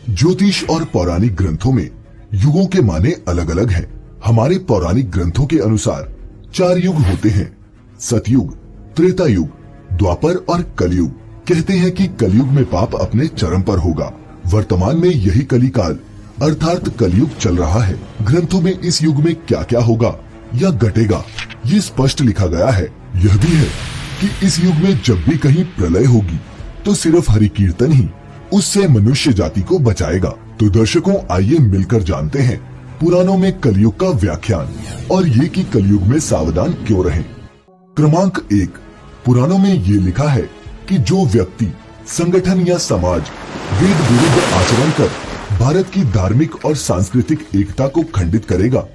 ज्योतिष और पौराणिक ग्रंथों में युगों के माने अलग अलग हैं। हमारे पौराणिक ग्रंथों के अनुसार 4 युग होते हैं, सतयुग, त्रेता युग, द्वापर और कलयुग। कहते हैं कि कलयुग में पाप अपने चरम पर होगा। वर्तमान में यही कलिकाल अर्थात कलयुग चल रहा है। ग्रंथों में इस युग में क्या क्या होगा या घटेगा ये स्पष्ट लिखा गया है। यह भी है कि इस युग में जब भी कहीं प्रलय होगी तो सिर्फ हरि कीर्तन ही उससे मनुष्य जाति को बचाएगा। तो दर्शकों, आइए मिलकर जानते हैं पुराणों में कलयुग का व्याख्यान और ये कि कलयुग में सावधान क्यों रहें। क्रमांक 1, पुराणों में ये लिखा है कि जो व्यक्ति, संगठन या समाज वेद विरुद्ध आचरण कर भारत की धार्मिक और सांस्कृतिक एकता को खंडित करेगा,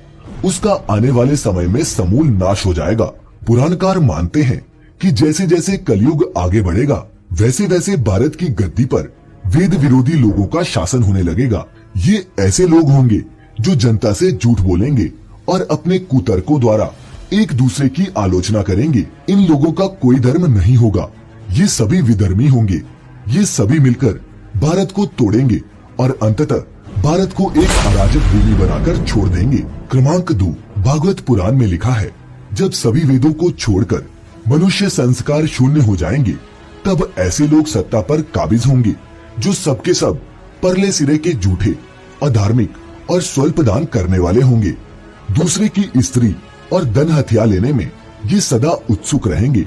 उसका आने वाले समय में समूल नाश हो जाएगा। पुराणकार मानते हैं कि जैसे जैसे कलयुग आगे बढ़ेगा वैसे वैसे भारत की गद्दी पर वेद विरोधी लोगों का शासन होने लगेगा। ये ऐसे लोग होंगे जो जनता से झूठ बोलेंगे और अपने कुतर्कों द्वारा एक दूसरे की आलोचना करेंगे। इन लोगों का कोई धर्म नहीं होगा, ये सभी विधर्मी होंगे। ये सभी मिलकर भारत को तोड़ेंगे और अंततः भारत को एक अराजक भूमि बनाकर छोड़ देंगे। क्रमांक 2, भागवत पुराण में लिखा है, जब सभी वेदों को छोड़कर मनुष्य संस्कार शून्य हो जाएंगे तब ऐसे लोग सत्ता पर काबिज होंगे जो सबके सब परले सिरे के झूठे, अधार्मिक और स्वल्प दान करने वाले होंगे। दूसरे की स्त्री और धन हथिया लेने में ये सदा उत्सुक रहेंगे।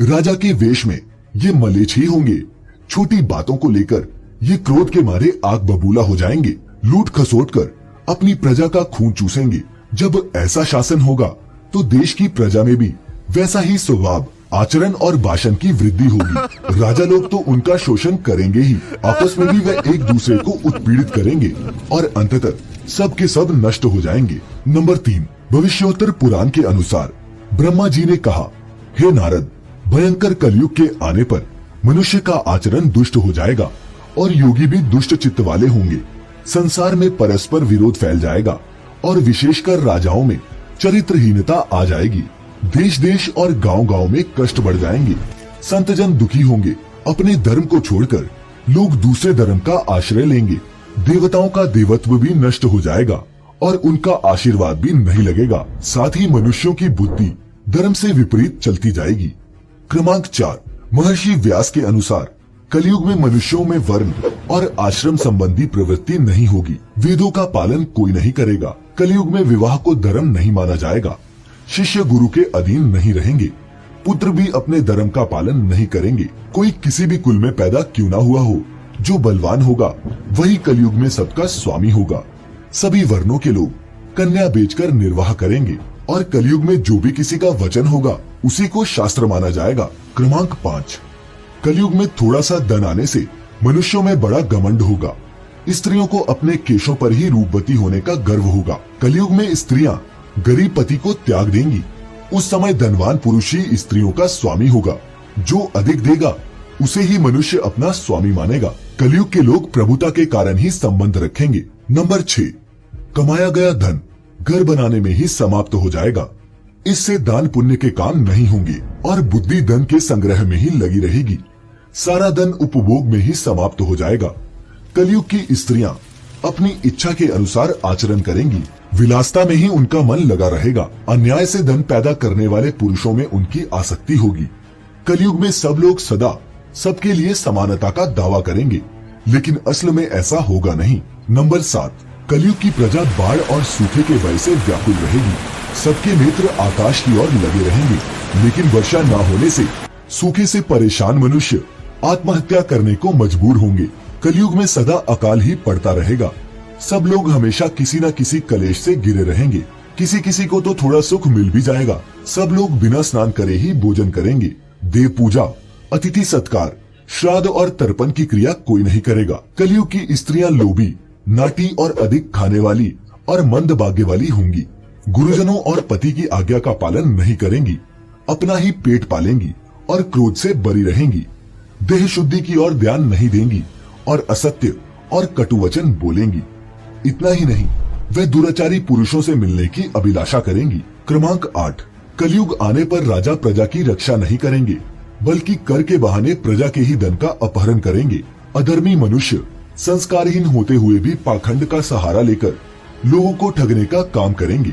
राजा के वेश में ये मलेच्छ ही होंगे। छोटी बातों को लेकर ये क्रोध के मारे आग बबूला हो जाएंगे। लूट खसोट कर अपनी प्रजा का खून चूसेंगे। जब ऐसा शासन होगा तो देश की प्रजा में भी वैसा ही स्वभाव, आचरण और भाषण की वृद्धि होगी। राजा लोग तो उनका शोषण करेंगे ही, आपस में भी वे एक दूसरे को उत्पीड़ित करेंगे और अंततः सब के सब नष्ट हो जाएंगे। नंबर 3, भविष्योत्तर पुराण के अनुसार ब्रह्मा जी ने कहा, हे नारद, भयंकर कलयुग के आने पर मनुष्य का आचरण दुष्ट हो जाएगा और योगी भी दुष्ट चित्त वाले होंगे। संसार में परस्पर विरोध फैल जाएगा और विशेषकर राजाओं में चरित्रहीनता आ जाएगी। देश देश और गांव गांव में कष्ट बढ़ जाएंगे। संत जन दुखी होंगे। अपने धर्म को छोड़कर लोग दूसरे धर्म का आश्रय लेंगे। देवताओं का देवत्व भी नष्ट हो जाएगा और उनका आशीर्वाद भी नहीं लगेगा। साथ ही मनुष्यों की बुद्धि धर्म से विपरीत चलती जाएगी। क्रमांक 4, महर्षि व्यास के अनुसार कलयुग में मनुष्यों में वर्ण और आश्रम संबंधी प्रवृत्ति नहीं होगी। वेदों का पालन कोई नहीं करेगा। कलयुग में विवाह को धर्म नहीं माना जाएगा। शिष्य गुरु के अधीन नहीं रहेंगे। पुत्र भी अपने धर्म का पालन नहीं करेंगे। कोई किसी भी कुल में पैदा क्यों ना हुआ हो, जो बलवान होगा वही कलयुग में सबका स्वामी होगा। सभी वर्णों के लोग कन्या बेचकर निर्वाह करेंगे और कलयुग में जो भी किसी का वचन होगा उसी को शास्त्र माना जाएगा। क्रमांक 5, कलयुग में थोड़ा सा धन आने से मनुष्यों में बड़ा घमंड होगा। स्त्रियों को अपने केशों पर ही रूपवती होने का गर्व होगा। कलयुग में स्त्रियां गरीब पति को त्याग देंगी। उस समय धनवान पुरुष ही स्त्रियों का स्वामी होगा। जो अधिक देगा उसे ही मनुष्य अपना स्वामी मानेगा। कलयुग के लोग प्रभुता के कारण ही संबंध रखेंगे। नंबर 6, कमाया गया धन घर बनाने में ही समाप्त हो जाएगा। इससे दान पुण्य के काम नहीं होंगे और बुद्धि धन के संग्रह में ही लगी रहेगी। सारा धन उपभोग में ही समाप्त हो जाएगा। कलयुग की स्त्रियां अपनी इच्छा के अनुसार आचरण करेंगी। विलासता में ही उनका मन लगा रहेगा। अन्याय से धन पैदा करने वाले पुरुषों में उनकी आसक्ति होगी। कलयुग में सब लोग सदा सबके लिए समानता का दावा करेंगे, लेकिन असल में ऐसा होगा नहीं। नंबर 7, कलयुग की प्रजा बाढ़ और सूखे के भय से व्याकुल रहेगी। सबके नेत्र आकाश की ओर लगे रहेंगे, लेकिन वर्षा न होने से सूखे से परेशान मनुष्य आत्महत्या करने को मजबूर होंगे। कलयुग में सदा अकाल ही पड़ता रहेगा। सब लोग हमेशा किसी न किसी कलेश से घिरे रहेंगे। किसी किसी को तो थोड़ा सुख मिल भी जाएगा। सब लोग बिना स्नान करे ही भोजन करेंगे। देव पूजा, अतिथि सत्कार, श्राद्ध और तर्पण की क्रिया कोई नहीं करेगा। कलयुग की स्त्रियां लोभी, नाटी और अधिक खाने वाली और मंद भाग्य वाली होंगी। गुरुजनों और पति की आज्ञा का पालन नहीं करेंगी। अपना ही पेट पालेंगी और क्रोध से बरी रहेंगी। देह शुद्धि की ओर ध्यान नहीं देंगी और असत्य और कटुवचन बोलेंगी। इतना ही नहीं, वे दुराचारी पुरुषों से मिलने की अभिलाषा करेंगी। क्रमांक 8, कलयुग आने पर राजा प्रजा की रक्षा नहीं करेंगे, बल्कि कर के बहाने प्रजा के ही धन का अपहरण करेंगे। अधर्मी मनुष्य संस्कारहीन होते हुए भी पाखंड का सहारा लेकर लोगों को ठगने का काम करेंगे।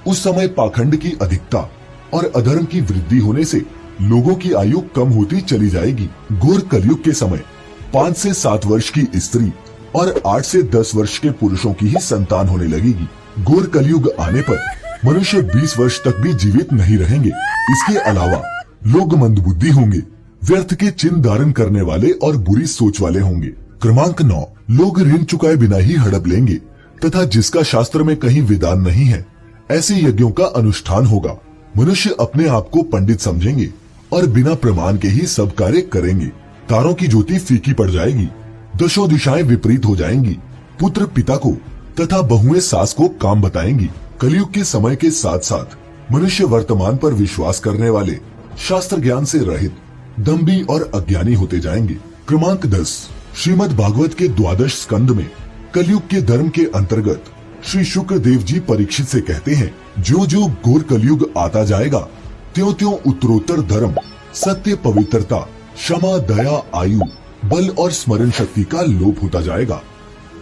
उस समय पाखंड की अधिकता और अधर्म की वृद्धि होने से लोगों की आयु कम होती चली जाएगी। घोर कलयुग के समय 5 से 7 वर्ष की स्त्री और 8 से 10 वर्ष के पुरुषों की ही संतान होने लगेगी। घोर कलयुग आने पर मनुष्य 20 वर्ष तक भी जीवित नहीं रहेंगे। इसके अलावा लोग मंदबुद्धि होंगे, व्यर्थ के चिन्ह धारण करने वाले और बुरी सोच वाले होंगे। क्रमांक 9, लोग ऋण चुकाए बिना ही हड़प लेंगे तथा जिसका शास्त्र में कहीं विधान नहीं है ऐसे यज्ञों का अनुष्ठान होगा। मनुष्य अपने आप को पंडित समझेंगे और बिना प्रमाण के ही सब कार्य करेंगे। तारों की ज्योति फीकी पड़ जाएगी, दशों दिशाएं विपरीत हो जाएंगी। पुत्र पिता को तथा बहुएं सास को काम बताएंगी। कलयुग के समय के साथ साथ मनुष्य वर्तमान पर विश्वास करने वाले, शास्त्र ज्ञान से रहित, दंभी और अज्ञानी होते जाएंगे। क्रमांक 10, श्रीमद् भागवत के 12 स्कंद में कलयुग के धर्म के अंतर्गत श्री शुक्र देव जी परीक्षित से कहते हैं, जो जो घोर कलयुग आता जाएगा त्यों त्यों उत्तरोत्तर धर्म, सत्य, पवित्रता, क्षमा, दया, आयु, बल और स्मरण शक्ति का लोप होता जाएगा।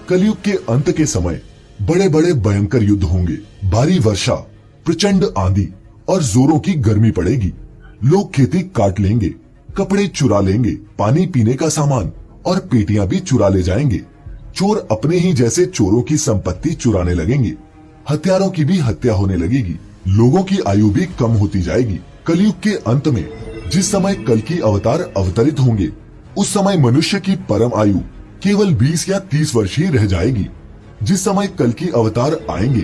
कलयुग के अंत के समय बड़े बड़े भयंकर युद्ध होंगे। भारी वर्षा, प्रचंड आंधी और जोरों की गर्मी पड़ेगी। लोग खेती काट लेंगे, कपड़े चुरा लेंगे, पानी पीने का सामान और पेटियां भी चुरा ले जाएंगे। चोर अपने ही जैसे चोरों की संपत्ति चुराने लगेंगे। हत्यारों की भी हत्या होने लगेगी। लोगों की आयु भी कम होती जाएगी। कलयुग के अंत में जिस समय कल की अवतार अवतरित होंगे उस समय मनुष्य की परम आयु केवल 20 या 30 वर्ष ही रह जाएगी। जिस समय कल की अवतार आएंगे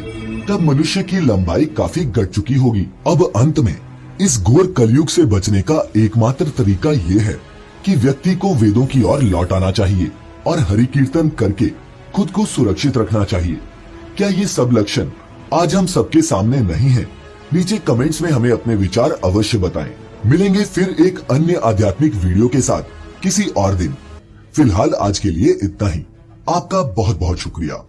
तब मनुष्य की लंबाई काफी घट चुकी होगी। अब अंत में इस घोर कलयुग से बचने का एकमात्र तरीका ये है कि व्यक्ति को वेदों की ओर लौट आना चाहिए और हरि कीर्तन करके खुद को सुरक्षित रखना चाहिए। क्या ये सब लक्षण आज हम सबके सामने नहीं है? नीचे कमेंट्स में हमें अपने विचार अवश्य बताएं। मिलेंगे फिर एक अन्य आध्यात्मिक वीडियो के साथ किसी और दिन। फिलहाल आज के लिए इतना ही। आपका बहुत बहुत शुक्रिया।